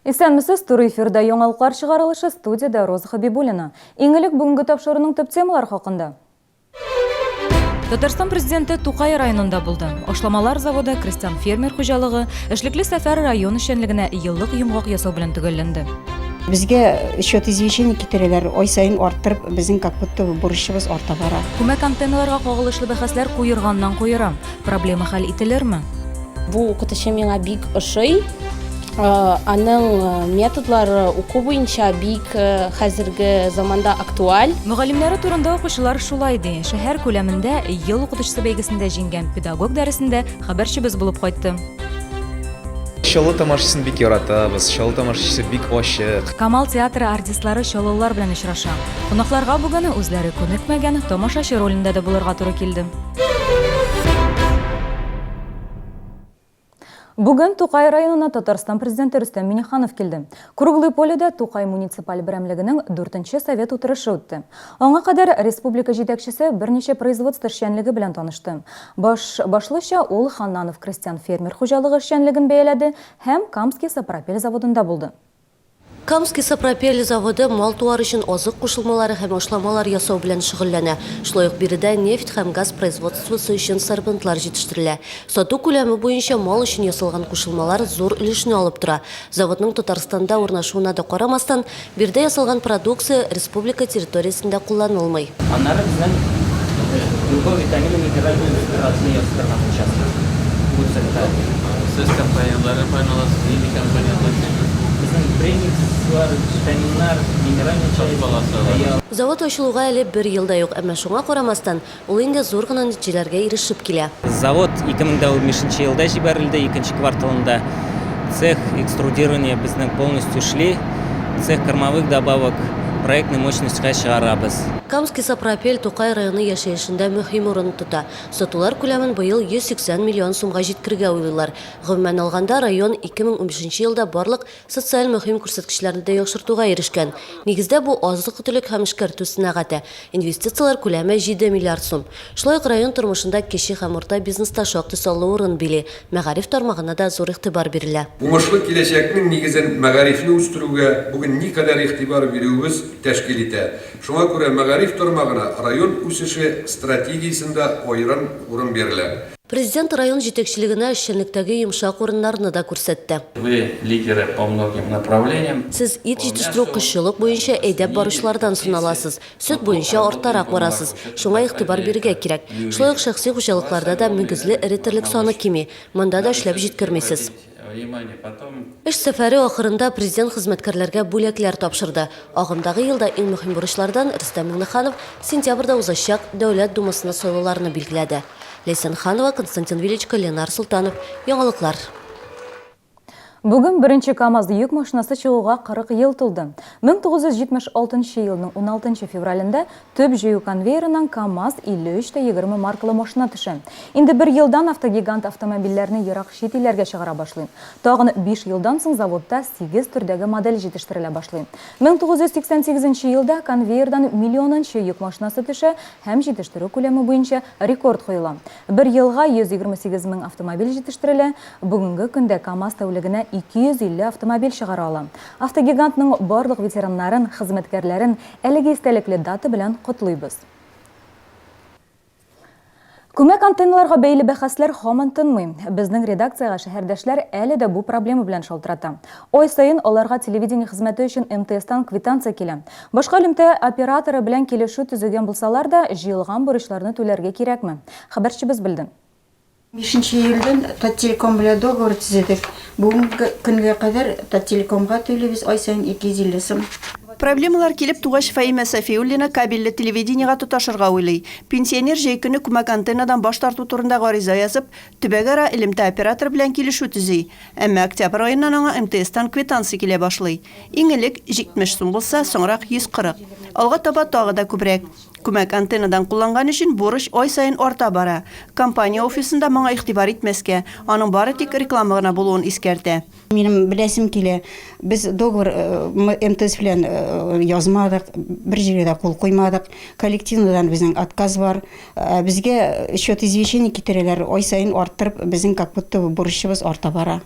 Исәнмесез, туры эфирда яңалыклар чыгарылышы, студияда Роза Хабибуллина. Иңелек бүгінгі тапшырының төп темалар хакында. Татарстан президенты Тукай районында булды. Ашламалар заводы, крестьян фермер хуҗалыгы, эшлекле сәфәр район эшчәнлегенә еллык йомгак ясау белән төгәлләнде. Безгә счет извещений китерәләр, ай сайын арттырып, безнең как будто бурычыбыз арта бара. Күмәк антенналарга кагылышлы бәхәсләр куерганнан куера. Проблема хәл ителерме? Бу укытышы миңа бик ошый. Аның методлары уку буенча бик хәзерге заманда актуаль. Мөгаллимнәре турында укучылар шулай ди. Шәһәр күләмендә ел укытучысы бәйгесендә җиңгән педагог дәресендә хәбәрчебез булып кайтты. Чаллы тамашасын бик яратабыз, Чаллы тамашасы бик ачык. Камал театры артистлары чаллылар белән очраша. Кунакларга бүген үзләре күнекмәгән тамашачы ролендә дә булырга туры килде. Бүген Тукай районына Татарстан президенты Рөстәм Миңнеханов килде. Круглый поледа Тукай муниципаль берәмлегенең 4-нче совет утырышы үтте. Аңа кадәр республика җитәкчесе берничә производство эшчәнлеге белән танышты. Башлыча ул Ханнанов крестьян фермер хуҗалыгы эшчәнлеген бәяләде һәм Камский сапропель заводында булды. Камский сапропель заводы мал туар өчен азык кушылмалары һәм ашламалар ясау белән шөгыльләнә. Шулай ук биредә нефть һәм газ производствосы өчен сорбентлар җитештерелә. Сату күләме буенча мал өчен ясалган кушылмалар зур өлешне алып тора. Заводның Татарстанда урнашуына да карамастан, биредә ясалган продукция республика территориясендә кулланылмый. Аннары безнең любой витамины минеральные респираторные ясалган участок. Бу цехта Сез компаниялары файналасыз, или компаниялар премикслар, витаминнар, минеральный чай. Завод ачылуга әле 1 елда юк, әмма шуңа карамастан, ул инде зур гына нәтиҗәләргә ирешеп килә. Завод 2015 елда җибәрелде, 2нче кварталында. Цех экструдирования безнең полностью шли. Цех кормовых добавок проектный мощностька чыгарабыз. Камский сапропель Тукай районы яшәешендә мөһим урын тота. Сатулар күләмен быел 180 миллион сумга җиткергә уйлыйлар. Гомумән алганда район 2015 елда барлык социаль мөһим күрсәткечләрне дә яхшыртуга ирешкән. Нигездә бу азык-түлек һәм эшкәртү сәнәгате. Инвестициялар күләме 7 миллиард сум. Шулай ук район тормышында кече һәм урта бизнеста шактый саллы урын били. Мәгариф тармагына да зур игътибар бирелә. Уңышлы киләчәкнең нигезен мәгарифне үстерүгә бүген никадәр игътибар бирүебез тәшкил итә. Шуңа күрә мәгариф тармагына район үсеше стратегиясендә аерым урын бирелә. Президент район җитәкчелегенә эшчәнлектәге йомшак урыннарны да күрсәтте. Вы лидеры по многим направлениям. Сез ит җитештерү кышчылык буенча әйдәп баручылардан саналасыз. Сөт буенча арттарак барасыз. Шуңа игътибар бирергә кирәк. Шулай ук шәхси хуҗалыкларда да мөгезле эре терлек саны кими. Монда да эшләп җиткермисез. Эш сәфәре ахырында президент хезмәткәрләргә бүләкләр тапшырды. Агымдагы елда иң мөһим бурычлардан Рөстәм Миңнеханов сентябрьдә узачак Дәүләт Думасына сайлауларны билгеләде. Ләйсән Ханова, Константин Величко, Ленар Султанов. Яңалыклар. Бүген беренче КАМАЗ йөк машинасы чыгуга 40 ел тулды. 1976 елның 16 февралендә төп җыю конвейерынан КАМАЗ 53-20 маркалы машина төшә. Инде 1 елдан автогигант автомобильләрне ерак чит илләргә чыгара башлый. Тагын 5 елдан соң заводта 8 төрдәге модель җитештерелә башлый. 1988 елда конвейердан миллионынчы йөк машинасы төшә һәм җитештерү күләме буенча рекорд куела. 1 елга 128 мең автомобиль җитештерелә. Бүгенге көндә КАМАЗ тәүлегенә 250 автомобиль чыгара ала. Автогигантның барлык ветераннарын, хезмәткәрләрен әлеге истәлекле дата белән котлыйбыз. Күмәк антенналарга бәйле бәхәсләр һаман тынмый. Безнең редакциягә шәһәрдәшләр әле дә бу проблема белән шалтырата. Ай сайын аларга телевидение хезмәте өчен МТС-тан квитанция килә. Башка элемтә операторы белән килешү төзегән булсалар да, җыелган бурычларны түләргә кирәкме? Хәбәрчебез белде. 5 елдан Таттелеком белән договор төзедек. Бүгенге көнгә кадәр Таттелекомга түлибез ай сайын 250 сум. Проблемалар килеп тугач Фаима Сафиуллина кабельле телевидениега тоташырга уйлый. Пенсионер җәй көне күмәк антеннадан баш тарту турында гариза язып, төбәгара элемтә оператор белән килешү төзи. Әмма октябрь аеннан аңа МТС-тан квитанция килә башлый. Иң элек 70 сум булса, соңрак 140. Алга таба тагы да күбрәк. Күмәк антеннадан кулланган өчен бурыч ай сайын арта бара. Компания офисында моңа игътибар итмәскә, аның бары тик реклама гына булуын искәртә. Минем беләсем килә. Без договор МТС белән язмадык, бер җиргә кул куймадык. Коллективныдан безнең отказ бар. Безгә счет извещений китерәләр, ай сайын арттырып, безнең как будто бурычыбыз арта бара.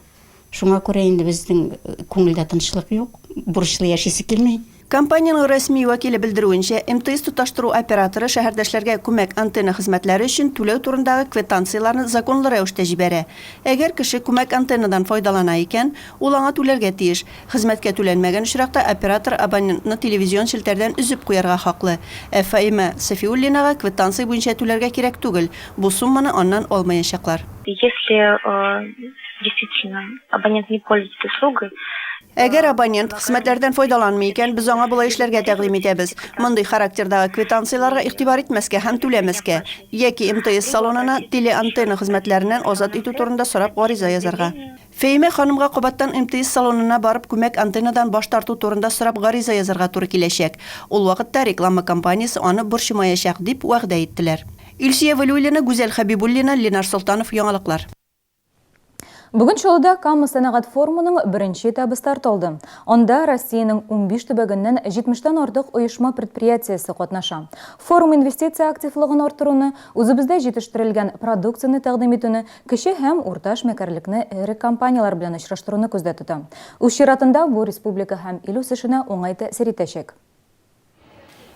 Шуңа күрә инде безнең күңелдә тынычлык юк, бурычлы яшисе килми. Компаниянең рәсми вәкиле белдерүенчә, МТС тоташтыру операторы шәһәрдәшләргә күмәк антенна хезмәтләре өчен түләү турындагы квитанцияларны законлы рәвештә җибәрә. Әгәр кеше күмәк антеннадан файдалана икән, ул аңа түләргә тиеш. Хезмәткә түләнмәгән очракта оператор абонентны телевизион челтәрдән үзеп куярга хаклы. Фаима Сафиуллинага квитанция буенча түләргә кирәк түгел. Бу сумманы аннан алмаячаклар. Если действительно абонент не пользуется услугой, Әгәр абонент хезмәтләрдән файдаланмый икән, без аңа булай эшләргә тәкъдим итәбез. Мондый характердагы квитанцияларга игътибар итмәскә һәм түләмәскә, яки МТС салонына телеантенна хезмәтләреннән азат итү турында сорап гариза язарга. Фәймә ханымга кабаттан МТС салонына барып күмәк антеннадан баш тарту турында сорап гариза язарга туры киләчәк. Ул вакытта реклама компаниясе аны борчымаячак дип вәгъдә иттеләр. Илсия Валиуллина, Гүзәл Хәбибуллина, Ленар Солтанов, Яңалыклар. Бүген Чаллыда Кама сәнәгать форумының беренче этабы старталды. Онда Россиянең 15 төбәгеннән 70-тән артык оешма предприятиясе катнаша. Форум инвестиция активлыгын арттыруны, үзебездә җитештерелгән продукцияне тәкъдим итүне, кече һәм урта эшмәкәрлекне эре компаниялар белән очраштыруны күздә тота. Үз чиратында бу республика һәм ил үсешенә уңай тәэсир итәчәк.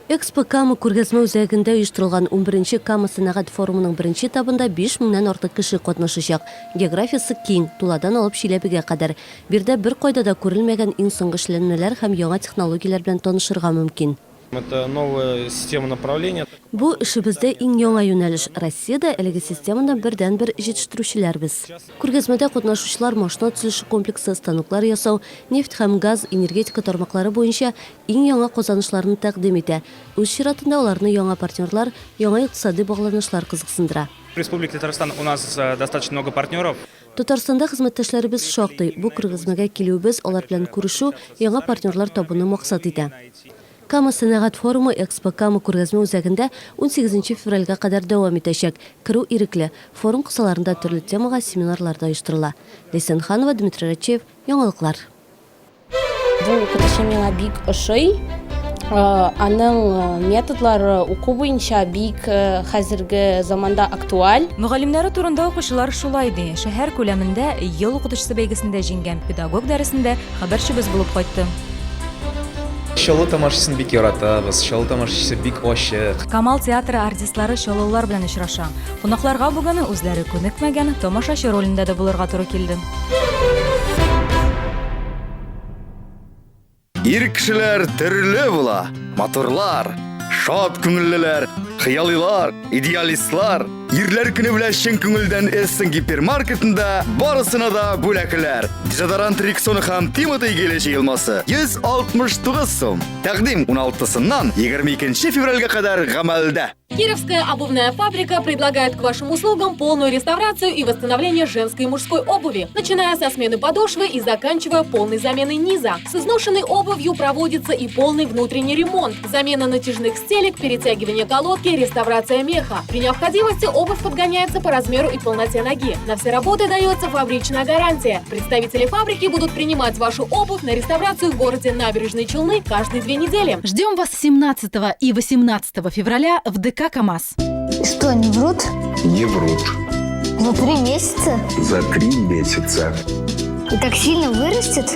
Экспо Кама күргәзмә үзәгендә оештырылган 11-нче Кама сәнәгать форумының беренче этабында 5000-нән артык кеше катнашачак. Географиясы киң, Туладан алып Чиләбегә кадәр. Бирдә бер кайда да күрелмәгән иң соңгы эшләнмәләр һәм яңа технологияләр белән танышырга мөмкин. Это новая система направления. Бу эшебездә иң яңа юнәлеш. Россиядә әлеге системадан бердән-бер җитештерүчеләрбез. Күргәзмәдә катнашучылар машина төзелеше комплексы, станоклар ясау, нефть һәм газ, энергетика тармаклары буенча иң яңа казанышларны тәкъдим итә. Үз чиратында аларны яңа партнерлар, яңа икътисади багланышлар кызыксындыра. В Республике Татарстан у нас достаточно много партнеров. Татарстанда хезмәттәшләребез шактый. Бу күргәзмәгә килүебез, алар белән күрешү, яңа партнерлар табуны максат итә. Кама сәнәгать форумы Экспо Кама күргәзмә үзәгендә 18 февральгә кадәр дәвам итәчәк. Керү ирекле. Форум кысаларында төрле темага семинарлар да оештырыла. Ләйсән Ханова, Дмитрий Рачев, Яңалыклар. Бу укытучы миңа бик ошый. Аның методлары уку буенча бик хәзерге заманда актуаль. Мөгаллимнәре турында укучылар шулай ди. Шәһәр күләмендә ел укытучысы бәйгесендә җиңгән педагог дәресендә хәбәрчебез булып кайтты. Чаллы тамашасын бик яратабыз, Чаллы тамашасы бик ачык. Камал театры артистлары чаллылар белән очраша. Кунакларга бүген үзләре күнекмәгән тамашачы ролендә дә булырга туры килде. Ир кешеләр төрле була. Моторлар, шат күңеллеләр, хыялилар, идеалистлар. Ирләр көне белән чын күңелдән Эссен гипермаркетында барысына да бүләкләр. Дезодорант Рексона һәм Тимоти геле җыелмасы 169 сум. Тәкъдим 16-сыннан 22 февральгә кадәр гамәлдә. Кировская обувная фабрика предлагает к вашим услугам полную реставрацию и восстановление женской и мужской обуви, начиная со смены подошвы и заканчивая полной заменой низа. С изношенной обувью проводится и полный внутренний ремонт, замена натяжных стелек, перетягивание колодки, реставрация меха. При необходимости обувь подгоняется по размеру и полноте ноги. На все работы дается фабричная гарантия. Представители фабрики будут принимать вашу обувь на реставрацию в городе Набережные Челны каждые 2 недели. Ждем вас 17 и 18 февраля в ДК КамАЗ. Что, не врут? Не врут. За 3 месяца? За 3 месяца. И так сильно вырастет?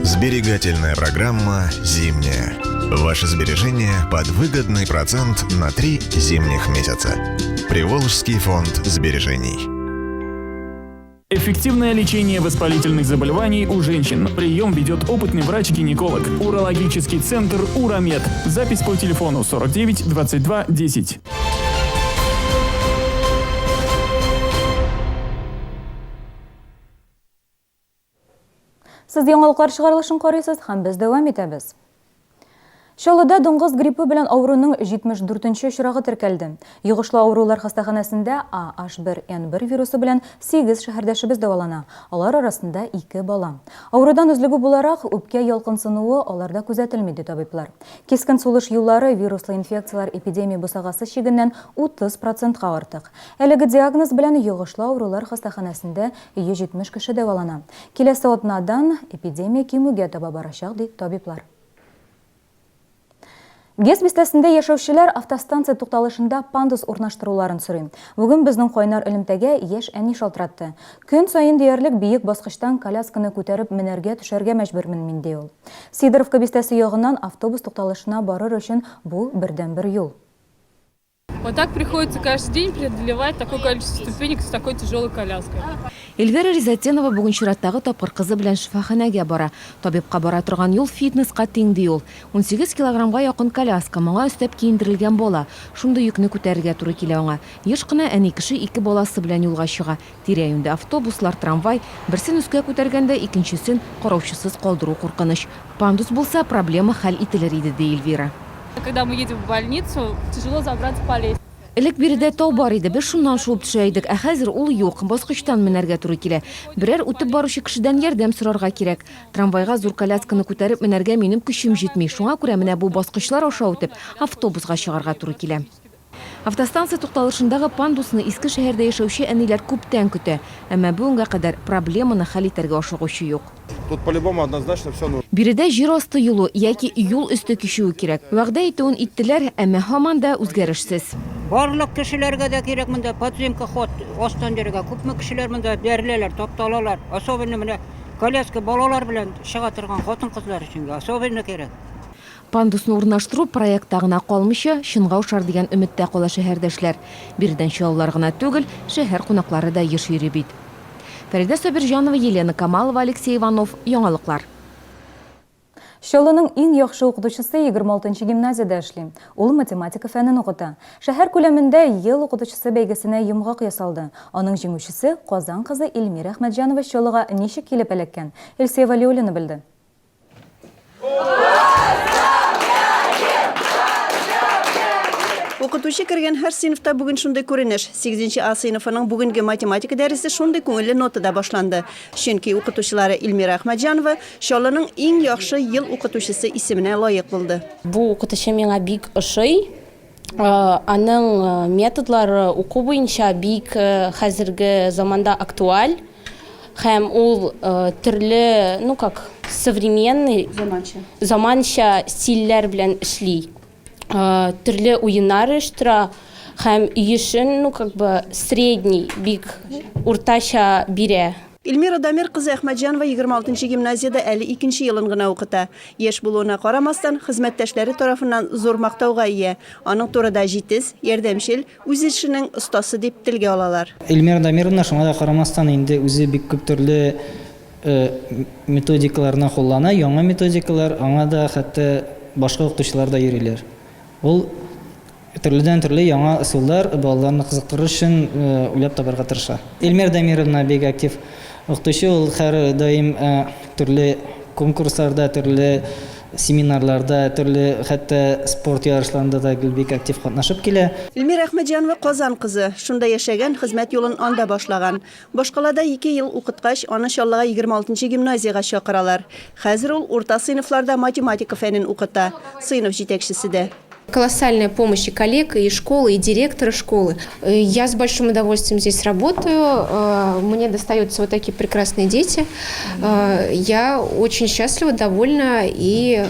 Сберегательная программа «Зимняя». Ваши сбережения под выгодный процент на 3 зимних месяца. Приволжский фонд сбережений. Эффективное лечение воспалительных заболеваний у женщин. Прием ведет опытный врач-гинеколог. Урологический центр «Урамед». Запись по телефону 49 22 10. Сіз яңалыклар чыгарылышын карыйсыз һәм без дәвам итәбез. Чаллыда дуңгыз гриппы белән авыруның 74-нче очрагы теркәлде. Йогышлы авырулар хастаханәсендә A-H1N1 вирусы белән 8 шәһәрдәшебез дәвалана. Алар арасында 2 бала. Авырудан үзлеге буларак үпкә ялкынсынуы аларда күзәтелми ди табиблар. Кескен сулыш юллары вируслы инфекциялар эпидемия бусагасы чигеннән 30%-ка артык. Әлеге диагноз белән йогышлы авырулар хастаханәсендә 170 кеше дәвалана. Киләсе атнадан эпидемия кимүгә таба барачак ди табиблар. Гез бистәсендә яшәүчеләр автостанция тукталышында пандус урнаштыруларын сорый. Бүген безнең кайнар элемтәгә яшь әни шалтыратты. Көн саен диярлек биек баскычтан колясканы күтәреп менәргә төшәргә мәҗбүрмен мин ди ул. Сидоровка бистәсе ягыннан автобус тукталышына барыр өчен бу бердән-бер юл. Вот так приходится каждый день преодолевать такое количество ступенек с такой тяжелой коляской. Эльвира Ризатенова бүген чираттагы тапкыр кызы белән шифаханәгә бара. Табибка бара торган юл фитнеска тиң ди ул. 18 килограммга якын коляска моңа өстәп киендерелгән бола. Шундый йөкне күтәрергә туры килә аңа. Еш кына әни кеше 2 баласы белән юлга чыга. Тирә-юньдә автобуслар, трамвай, берсен өскә күтәргәндә икенчесен караучысыз калдыру куркыныч. Пандус булса проблема хәл ителер иде ди Эльвира. Когда мы едем в больницу, тяжело забраться по лестнице. Элек биредә тау бар иде, без шуннан шуып төшә идек, ә хәзер ул юк, баскычтан менәргә туры килә. Берәр үтеп баручы кешедән ярдәм сорарга кирәк. Трамвайга зур колясканы күтәреп менәргә минем көчем җитми. Шуңа күрә менә бу баскычлар аша үтеп автобусга чыгарга туры килә. Автостанция тукталышындагы пандусны иске шәһәрдә яшәүче әниләр күптән көтә, әмма бүгенгә кадәр проблеманы хәл итәргә ашыгучы юк. Тут по-любому однозначно все нужно. Биредә җир асты юлы яки юл өсте кишүе кирәк. Вәгъдә итүен иттеләр, әмма һаман да үзгәрешсез. Барлык кешеләргә дә кирәк монда подземка ход астан дәргә. Күпме кешеләр монда бәреләләр, тапталалар. Особенно менә коляска балалар белән чыга торган хатын-кызлар өчен особенно кирәк. Пандусны урнаштыру проектта гына калмыйча, чынга ушар дигән өметтә кала шәһәрдәшләр. Бирдән чаллар гына түгел, шәһәр кунаклары да еш йөри бит. Фәридә Сабирҗанова, Елена Камалова, Алексей Иванов, Яңалыклар. Шалының иң яхшы укытучысы 26-нчы гимназиядә эшли. Ул математика фәнен укыта. Шәһәр күләмендә ел укытучысы бәйгесенә йомгак ясалды. Аның җиңүчесе Казан кызы Эльмира Әхмәтҗанова Шалыга ничек килеп эләккән? Эльсия Валиуллина белде. Укытучы кергән һәр сыйныфта бүген шундый күренеш. 8-нче А сыйныфының бүгенге математика дәресе шундый күңелле нотада башланды. Чөнки укытучылары Эльмира Әхмәтҗанова Шалының иң яхшы ел укытучысы исеменә лаек булды. Бу укытучы миңа бик ошый. Аның методлары уку буенча бик хәзерге заманда актуаль. Һәм ул төрле, современный, заманча стильләр белән эшли. Төрле уеннар оештыра һәм ешен, средний, бик уртача бирә. Эльмира Дамир кызы Әхмәтҗанова 26-нчы гимназиядә әле 2-нче елын гына укыта. Яшь булуына карамастан, хезмәттәшләре тарафыннан зур мактауга ия. Аның турыда җитез, ярдәмчел, үз эшенең остасы дип телгә алалар. Эльмира Дамировна шуңа да карамастан инде үзе бик күп төрле методикаларны куллана, яңа методикалар, аңа да хәтта башка укытучылар да йөриләр. Ул төрледән-төрле яңа ысуллар балаларны кызыктырыр өчен уйлап табарга тырыша. Эльмира Дамировна бик актив укытучы, ул һәр даим төрле конкурсларда, төрле семинарларда, төрле хәтта спорт ярышларында да бик актив катнашып килә. Эльмира Әхмәтҗанова Казан кызы. Шунда яшәгән, хезмәт юлын анда башлаган. Башкалада 2 ел укыткач, аны Шаллыга 26-нчы гимназиягә чакыралар. Хәзер ул урта сыйныфларда математика фәнен укыта. Сыйныф җитәкчесе дә. Колоссальная помощь и коллег, и школы, и директора школы. Я с большим удовольствием здесь работаю. Мне достаются вот такие прекрасные дети. Я очень счастлива, довольна и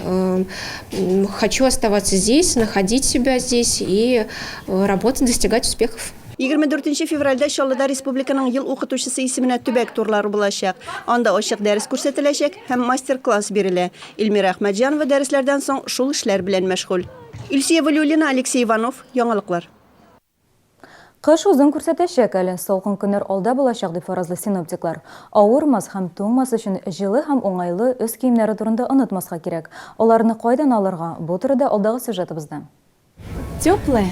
хочу оставаться здесь, находить себя здесь и работать, достигать успехов. 24 февральдә Шаллыда республиканың ел укытучысы исеменә төбәк турлары булачак. Анда ачык дәрес күрсәтеләчәк һәм мастер-класс бирелә. Эльмира Әхмәтҗанова дәресләрдән соң шул эшләр белән мәшгуль. Эльсия Валиуллина, Алексей Иванов, Яңалыклар. Кыш узын күрсәтәчәк әле, салкын көннәр алда булачак дип фаразлый синоптиклар. Авырмас һәм туңмас өчен җылы һәм уңайлы өс киемнәре турында онытмаска кирәк. Аларны кайдан алырга? Бу турыда алдагы сюжетыбызда. Теплое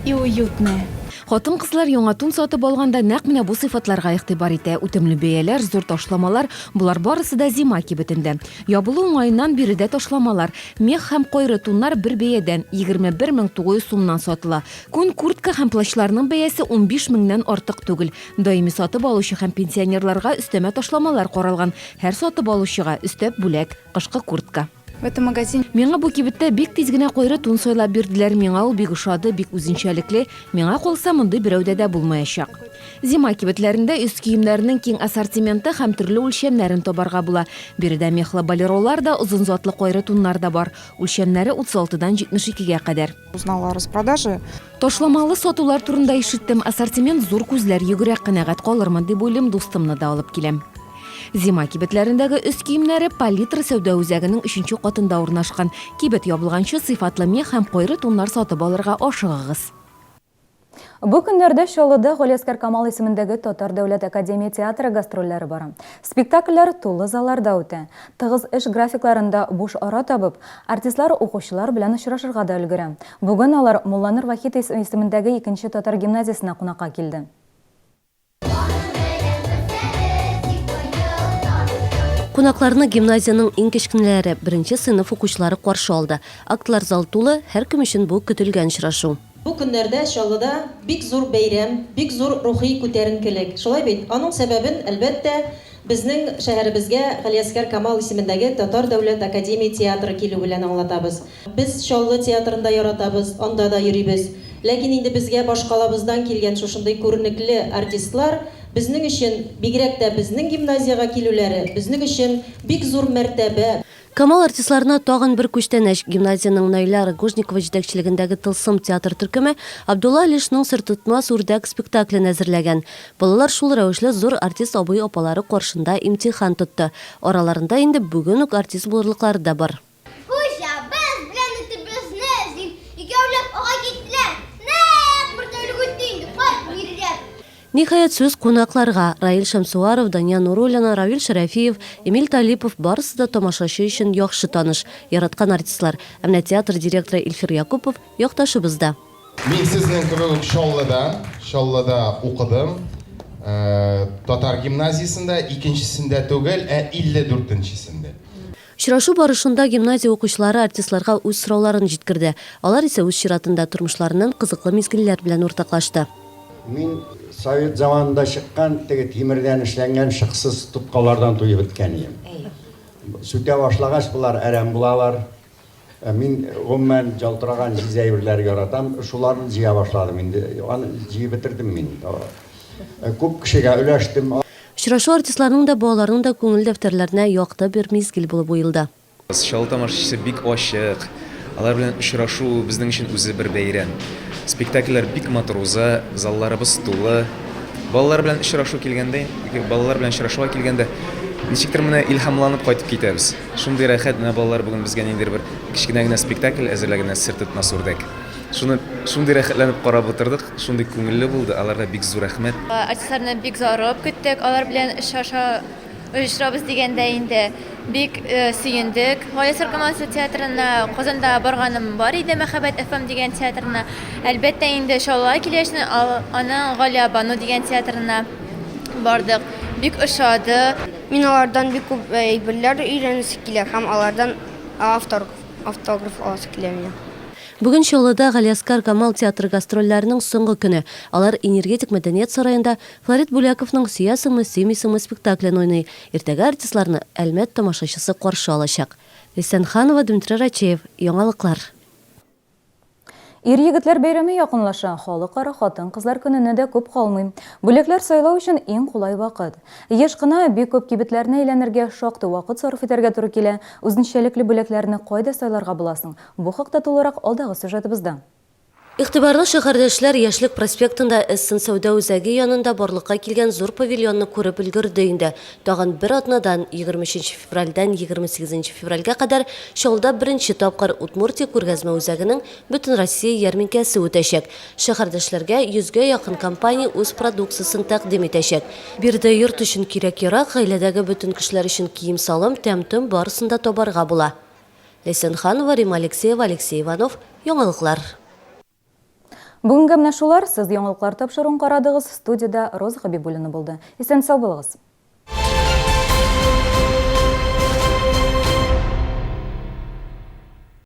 и уютное. Хатын-кызлар яңа тун сатып алганда нәкъ менә бу сыйфатларга игътибар итә. Үтемле бәяләр, зур ташламалар, булар барысы да зима кибетендә. Ябылу уңаеннан биредә ташламалар, мех һәм койры туннар бер бәядән 21900 сумнан сатыла. Күн куртка һәм плащларның бәясе 15 меңнән артык түгел. Даими сатып алучы һәм пенсионерларга өстәмә ташламалар каралган. Һәр сатып алучыга өстәп бүләк кышкы куртка. в этом магазине. Миңа бу кибеттә бик тиз генә койры тун сойлап бирделәр. Миңа ул бик ошады, бик үзенчәлекле. Миңа калса мондый берәүдә дә булмаячак. Зима кибетләрендә үз киемнәренең киң ассортименты һәм төрле үлчәмнәрен табарга була. Биредә мехлы болеролар да, озын затлы койры туннар да бар. Үлчәмнәре 36-дан 72-гә кадәр. Узнала о распродаже. Ташламалы сатулар турында ишеттем. Ассортимент зур күзләр йөгерәк кенәгать калырмын дип уйлыйм, дустымны да алып киләм. Зима кибетләрендәге үз киемнәре палитра сәүдә үзәгенең 3-нче катында урнашкан. Кибет ябылганчы сыйфатлы мех һәм койры туннар сатып алырга ашыгыгыз. Бу көннәрдә Чаллыда Галиаскар Камал исемендәге Татар дәүләт академия театры гастрольләре бара. Спектакльләр тулы залларда үтә. Тыгыз эш графикларында буш ара табып, артистлар укучылар белән очрашырга да өлгерә. Бүген алар Мулланыр Вахит исемендәге 2-нче татар гимназиясенә кунакка килде. Кунакларны гимназияның иң кечкенәләре 1-нче сыйныф укучылары каршы алды. Актлар зал тулы, һәркем өчен бу көтелгән очрашу. Бу көннәрдә Чаллыда бик зур бәйрәм, бик зур рухи күтәренкелек. Шулай бит, аның сәбәбен әлбәттә безнең шәһәребезгә Галиаскар Камал исемендәге Татар дәүләт академия театры килү белән аңлатабыз. Без Чаллы театрында яратабыз, анда да йөрибез. Ләкин инде безгә башкалабыздан килгән шушындай күренекле артистлар безнең өчен, бигрәк тә безнең гимназияга килүләре безнең өчен бик зур мәртәбә. Камал артистларына тагын бер күчтәнәч. Гимназияның Найла Рогожникова җитәкчелегендәге Тылсым театр төркеме Абдулла Алишның сыр тотмас үрдәк спектаклен әзерләгән. Балалар шул рәвешле зур артист абый-апалары каршында имтихан тотты. Араларында инде бүген үк артист булырлыклары да бар. Ниһаять сүз кунакларга. Раил Шамсуаров, Дания Нуруллина, Равил Шарафиев, Эмиль Талипов барысы да тамашачы өчен яхшы таныш, яраткан артистлар. Әмма театр директоры Илфир Якупов якташыбызда. Мин сезнең кебек Чаллыда укыдым. Татар гимназиясендә, 2-нчесендә түгел, 54-нчесендә. Очрашу барышында гимназия укучылары артистларга үз сорауларын җиткерде. Алар исә үз чиратында тормышларының кызыклы мизгелләр белән уртаклашты. Мин Совет заманында чыккан, теге тимердән эшләнгән шыксыз тоткалардан туеп беткән идем. Сүтә башлагач булар әрәм булалар. Мин гомумән жалтыраган җизәйберләр яратам, шуларны җыя башладым инде. Аны җыеп бетердем мин. Күп кешегә өләштем. Очрашу артистларның да балаларның да күңел дәфтәрләренә якты бер мизгел булып уелды. Чаллы тамашачысы бик ачык. Алар белән очрашу безнең өчен үзе бер бәйрәм. Спектакльләр бик матуруза, залларыбыз тулы. Балалар белән очрашу килгәндә, ничектер менә илһамланып кайтып китәбез. Шундый рәхәт, менә балалар бүген безгә ниндидер бер кичкенә генә спектакль әзерләгәннәр, сыр тотмас үрдәк. Шуны шундый рәхәтләнеп карап утырдык, шундый күңелле булды. Аларга бик зур рәхмәт. Артистларны бик зарып көттек, алар белән оештырабыз дигәндә инде бик сөендек. Галиаскар Камал театрына Казанда барганым бар иде, Мәхәббәт ФМ дигән театрына. Әлбәттә инде Чаллыга килешне аны Галия Бану дигән театрына бардык. Бик ошады. Мин алардан бик күп әйберләр өйрәнәсе килә һәм алардан автограф аласы килә миңа. Бүген Чаллыда Галиаскар Камал театры гастрольләренең соңгы көне. Алар энергетик мәдәният сараенда Фарид Буляковның «Сөясеңме, сөймисеңме» спектаклен уйный. Иртәгә артистларны Әлмәт тамашачысы каршы алачак. Лесенханова, Дмитрий Рачеев, яңалыклар. Ир-егетләр бәйрәме якынлаша, халыкара хатын-кызлар көненә дә күп калмый. Бүләкләр сайлау өчен иң кулай вакыт. Еш кына бик күп кибетләрне әйләнергә шактый вакыт сарыф итәргә туры килә. Үзенчәлекле бүләкләрне кайда сайларга буласың? Бу хакта тулырак алдагы сюжетыбызда. Игътибарлы шәһәрдәшләр Яшьлек проспектында Эссен сәүдә үзәге янында барлыкка килгән зур павильонны күреп өлгерде инде. Тагын бер атнадан 23 февральдән 28 февральгә кадәр Чаллыда беренче тапкыр Удмуртия күргәзмә үзәгенең бөтен Россия ярминкәсе үтәчәк. Шәһәрдәшләргә 100гә якын компания үз продукциясын тәкъдим итәчәк. Бирдә йорт өчен кирәк-ярак, гаиләдәге бөтен кешеләр өчен кием-салым, тәм-том барысында табарга була. Лесенханова, Рима Алексеева, Алексей Иванов, яңалыклар. Бүгенге менә шулар, сез яңалыклар тапшыруын карадыгыз. Студияда Роза Хабибуллина булды. Исән сау булыгыз.